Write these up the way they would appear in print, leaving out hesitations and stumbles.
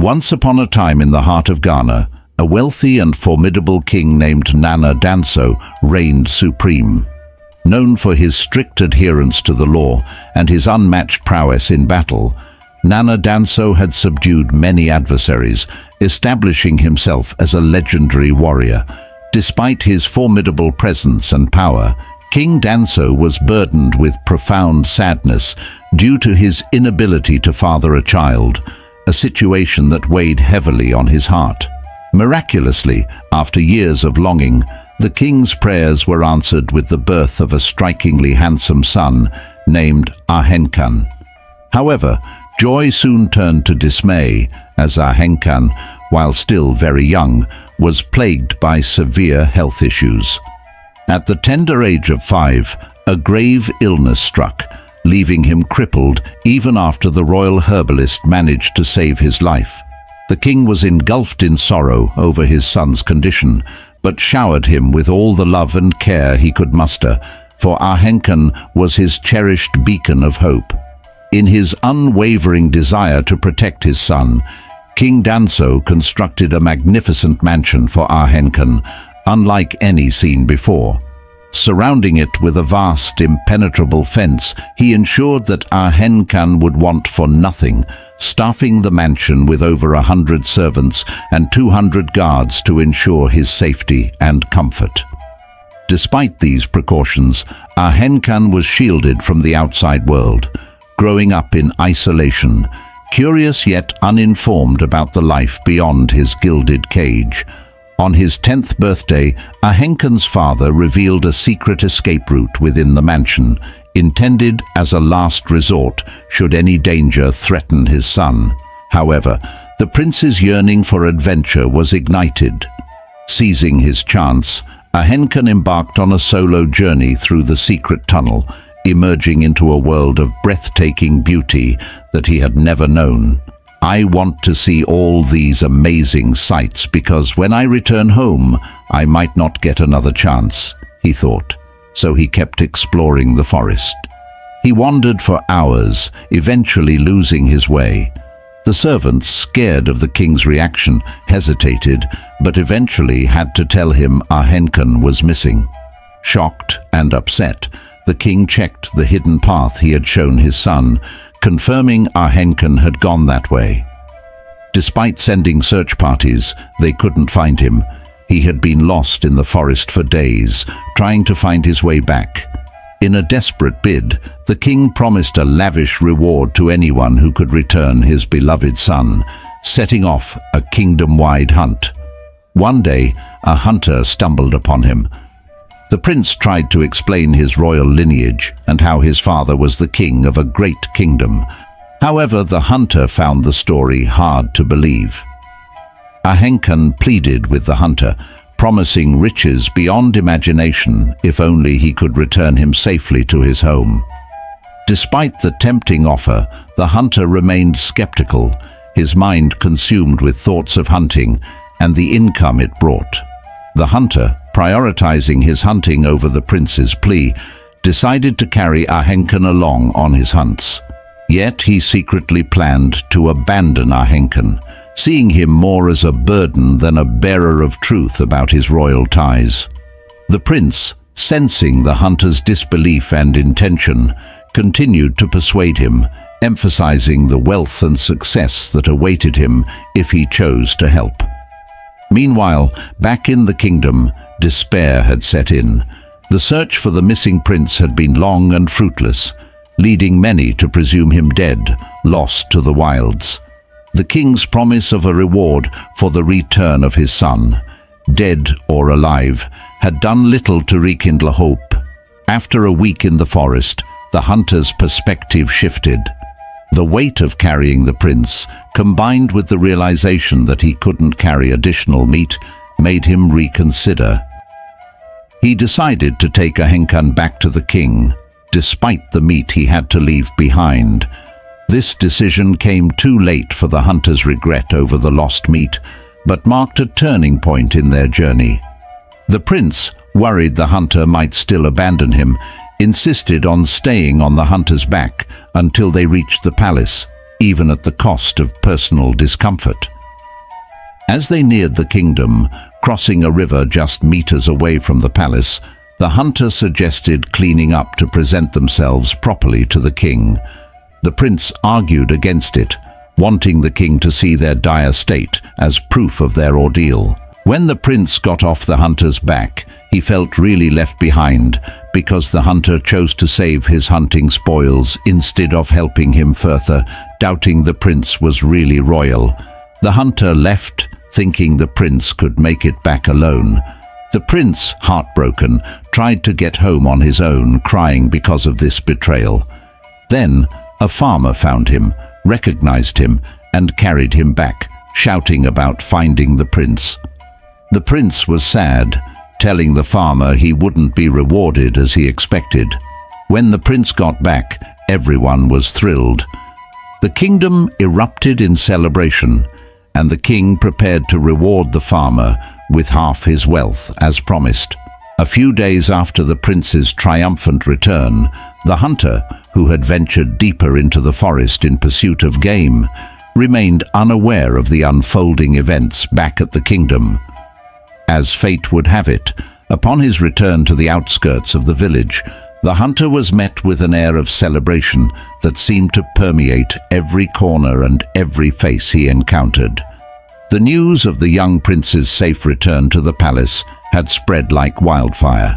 Once upon a time in the heart of Ghana, a wealthy and formidable king named Nana Danso reigned supreme. Known for his strict adherence to the law and his unmatched prowess in battle, Nana Danso had subdued many adversaries, establishing himself as a legendary warrior. Despite his formidable presence and power, King Danso was burdened with profound sadness due to his inability to father a child, a situation that weighed heavily on his heart. Miraculously, after years of longing, the king's prayers were answered with the birth of a strikingly handsome son named Ahenkan. However, joy soon turned to dismay as Ahenkan, while still very young, was plagued by severe health issues. At the tender age of 5, a grave illness struck, leaving him crippled even after the royal herbalist managed to save his life. The king was engulfed in sorrow over his son's condition, but showered him with all the love and care he could muster, for Ahenkan was his cherished beacon of hope. In his unwavering desire to protect his son, King Danso constructed a magnificent mansion for Ahenkan, unlike any seen before. Surrounding it with a vast, impenetrable fence, he ensured that Ahenkan would want for nothing, staffing the mansion with over 100 servants and 200 guards to ensure his safety and comfort. Despite these precautions, Ahenkan was shielded from the outside world, growing up in isolation, curious yet uninformed about the life beyond his gilded cage. On his 10th birthday, Ahenkan's father revealed a secret escape route within the mansion, intended as a last resort should any danger threaten his son. However, the prince's yearning for adventure was ignited. Seizing his chance, Ahenkan embarked on a solo journey through the secret tunnel, emerging into a world of breathtaking beauty that he had never known. "I want to see all these amazing sights because when I return home, I might not get another chance," he thought. So he kept exploring the forest. He wandered for hours, eventually losing his way. The servants, scared of the king's reaction, hesitated, but eventually had to tell him Ahenkan was missing. Shocked and upset, the king checked the hidden path he had shown his son, confirming Ahenkan had gone that way. Despite sending search parties, they couldn't find him. He had been lost in the forest for days, trying to find his way back. In a desperate bid, the king promised a lavish reward to anyone who could return his beloved son, setting off a kingdom-wide hunt. One day, a hunter stumbled upon him. The prince tried to explain his royal lineage and how his father was the king of a great kingdom. However, the hunter found the story hard to believe. Ahenkan pleaded with the hunter, promising riches beyond imagination if only he could return him safely to his home. Despite the tempting offer, the hunter remained skeptical, his mind consumed with thoughts of hunting and the income it brought. The hunter, prioritizing his hunting over the prince's plea, decided to carry Ahenkan along on his hunts. Yet he secretly planned to abandon Ahenkan, seeing him more as a burden than a bearer of truth about his royal ties. The prince, sensing the hunter's disbelief and intention, continued to persuade him, emphasizing the wealth and success that awaited him if he chose to help. Meanwhile, back in the kingdom, despair had set in. The search for the missing prince had been long and fruitless, leading many to presume him dead, lost to the wilds. The king's promise of a reward for the return of his son, dead or alive, had done little to rekindle hope. After a week in the forest, the hunter's perspective shifted. The weight of carrying the prince, combined with the realization that he couldn't carry additional meat, made him reconsider. He decided to take Ahenkan back to the king, despite the meat he had to leave behind. This decision came too late for the hunter's regret over the lost meat, but marked a turning point in their journey. The prince, worried the hunter might still abandon him, insisted on staying on the hunter's back until they reached the palace, even at the cost of personal discomfort. As they neared the kingdom, crossing a river just meters away from the palace, the hunter suggested cleaning up to present themselves properly to the king. The prince argued against it, wanting the king to see their dire state as proof of their ordeal. When the prince got off the hunter's back, he felt really left behind because the hunter chose to save his hunting spoils instead of helping him further, doubting the prince was really royal. The hunter left, thinking the prince could make it back alone. The prince, heartbroken, tried to get home on his own, crying because of this betrayal. Then a farmer found him, recognized him, and carried him back, shouting about finding the prince. The prince was sad, telling the farmer he wouldn't be rewarded as he expected. When the prince got back, everyone was thrilled. The kingdom erupted in celebration, and the king prepared to reward the farmer with half his wealth as promised. A few days after the prince's triumphant return, the hunter, who had ventured deeper into the forest in pursuit of game, remained unaware of the unfolding events back at the kingdom. As fate would have it, upon his return to the outskirts of the village, the hunter was met with an air of celebration that seemed to permeate every corner and every face he encountered. The news of the young prince's safe return to the palace had spread like wildfire,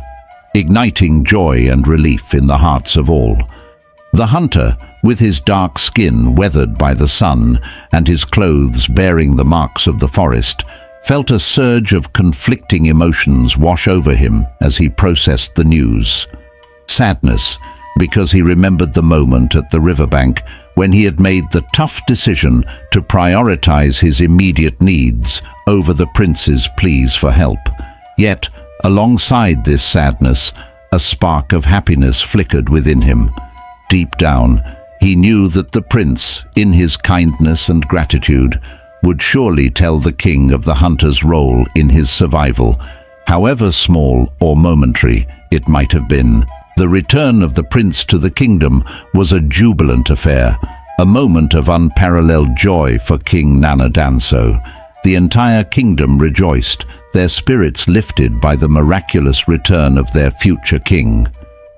igniting joy and relief in the hearts of all. The hunter, with his dark skin weathered by the sun and his clothes bearing the marks of the forest, felt a surge of conflicting emotions wash over him as he processed the news. Sadness, because he remembered the moment at the riverbank when he had made the tough decision to prioritize his immediate needs over the prince's pleas for help. Yet, alongside this sadness, a spark of happiness flickered within him. Deep down, he knew that the prince, in his kindness and gratitude, would surely tell the king of the hunter's role in his survival, however small or momentary it might have been. The return of the prince to the kingdom was a jubilant affair, a moment of unparalleled joy for King Nana Danso. The entire kingdom rejoiced, their spirits lifted by the miraculous return of their future king.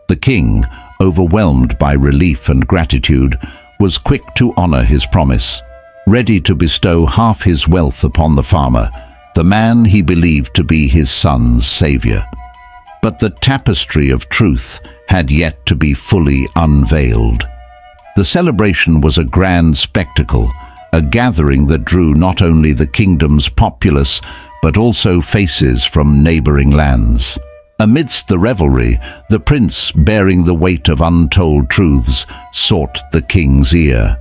The king, overwhelmed by relief and gratitude, was quick to honor his promise, ready to bestow half his wealth upon the farmer, the man he believed to be his son's savior. But the tapestry of truth had yet to be fully unveiled. The celebration was a grand spectacle, a gathering that drew not only the kingdom's populace, but also faces from neighboring lands. Amidst the revelry, the prince, bearing the weight of untold truths, sought the king's ear.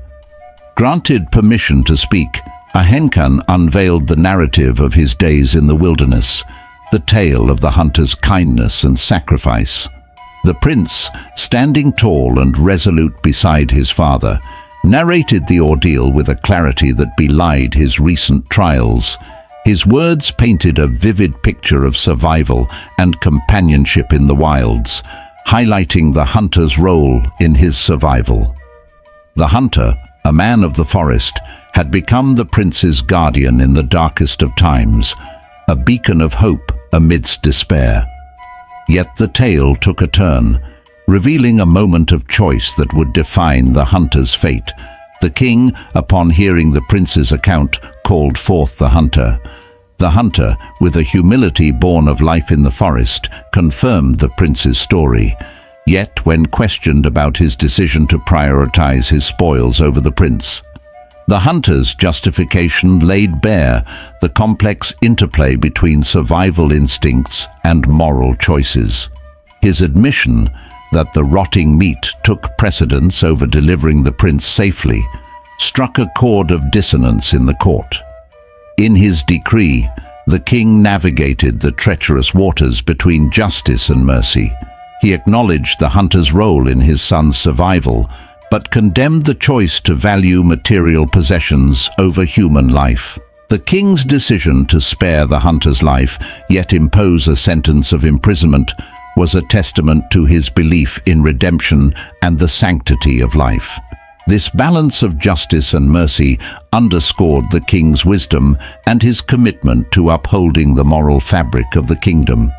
Granted permission to speak, Ahenkan unveiled the narrative of his days in the wilderness, the tale of the hunter's kindness and sacrifice. The prince, standing tall and resolute beside his father, narrated the ordeal with a clarity that belied his recent trials. His words painted a vivid picture of survival and companionship in the wilds, highlighting the hunter's role in his survival. The hunter, a man of the forest, had become the prince's guardian in the darkest of times, a beacon of hope amidst despair. Yet the tale took a turn, revealing a moment of choice that would define the hunter's fate. The king, upon hearing the prince's account, called forth the hunter. The hunter, with a humility born of life in the forest, confirmed the prince's story. Yet, when questioned about his decision to prioritize his spoils over the prince, the hunter's justification laid bare the complex interplay between survival instincts and moral choices. His admission that the rotting meat took precedence over delivering the prince safely struck a chord of dissonance in the court. In his decree, the king navigated the treacherous waters between justice and mercy. He acknowledged the hunter's role in his son's survival, but condemned the choice to value material possessions over human life. The king's decision to spare the hunter's life, yet impose a sentence of imprisonment, was a testament to his belief in redemption and the sanctity of life. This balance of justice and mercy underscored the king's wisdom and his commitment to upholding the moral fabric of the kingdom.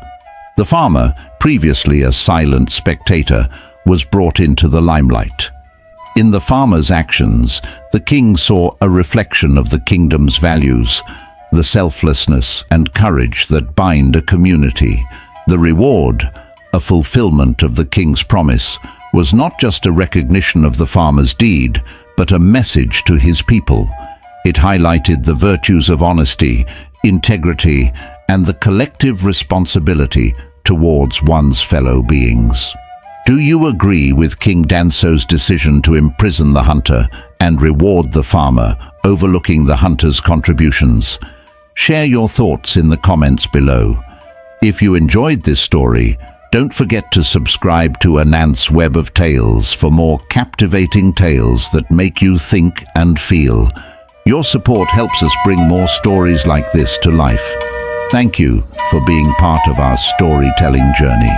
The farmer, previously a silent spectator, was brought into the limelight. In the farmer's actions, the king saw a reflection of the kingdom's values, the selflessness and courage that bind a community. The reward, a fulfillment of the king's promise, was not just a recognition of the farmer's deed, but a message to his people. It highlighted the virtues of honesty, integrity, and the collective responsibility towards one's fellow beings. Do you agree with King Danso's decision to imprison the hunter and reward the farmer, overlooking the hunter's contributions? Share your thoughts in the comments below. If you enjoyed this story, don't forget to subscribe to Anant's Web of Tales for more captivating tales that make you think and feel. Your support helps us bring more stories like this to life. Thank you for being part of our storytelling journey.